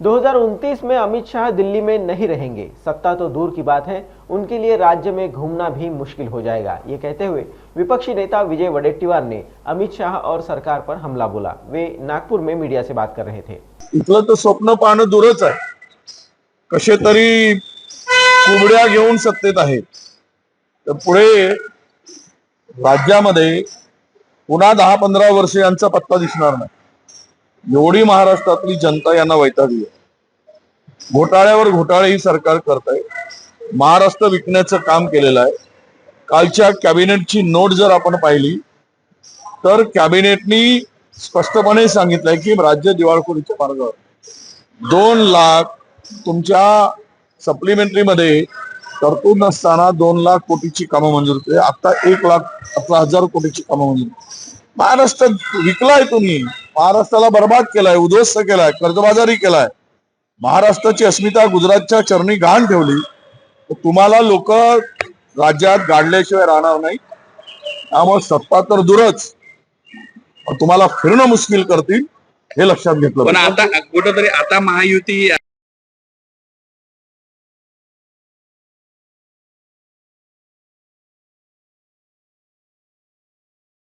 2029 में अमित शाह दिल्ली में नहीं रहेंगे। सत्ता तो दूर की बात है, उनके लिए राज्य में घूमना भी मुश्किल हो जाएगा। ये कहते हुए विपक्षी नेता विजय वडेट्टीवार ने अमित शाह और सरकार पर हमला बोला। वे नागपुर में मीडिया से बात कर रहे थे। इथलं तर स्वप्न पाहणं दूरच आहे। कसे तरी कुबड्या घेऊन सत्तेत आहेत, तर पुढे राज्यामध्ये पुन्हा 10-15 वर्ष यांचा पत्ता दिसणार नाही। एवढी महाराष्ट्रातली जनता यांना वैतागली आहे। घोटाळ्यावर घोटाळे ही सरकार करत आहे। महाराष्ट्र विकण्याचं काम केलेलं आहे। कालच्या कॅबिनेटची नोट जर आपण पाहिली तर कॅबिनेटनी स्पष्टपणे सांगितलंय की राज्य दिवाळखोरीच्या मार्गावर 2 लाख तुमच्या सप्लिमेंटरी मध्ये तरतूद नसताना 2 लाख कोटीची कामं मंजूर केली। आता 1,18,000 कोटीची कामं मंजूर। महाराष्ट्र विकलाय तुम्ही, महाराष्ट्राला बर्बाद केलाय, उद्ध्वस्त केलाय, कर्जबाजारी केलाय, महाराष्ट्राची अस्मिता गुजरातच्या चरणी घाण ठेवली। तर तुम्हाला लोक राज्यात गाडल्याशिवाय राहणार नाही। त्यामुळे सत्ता तर दूरच, तुम्हाला फिरणं मुश्किल करतील, हे लक्षात घेतलं पण आता कुठेतरी आता महायुती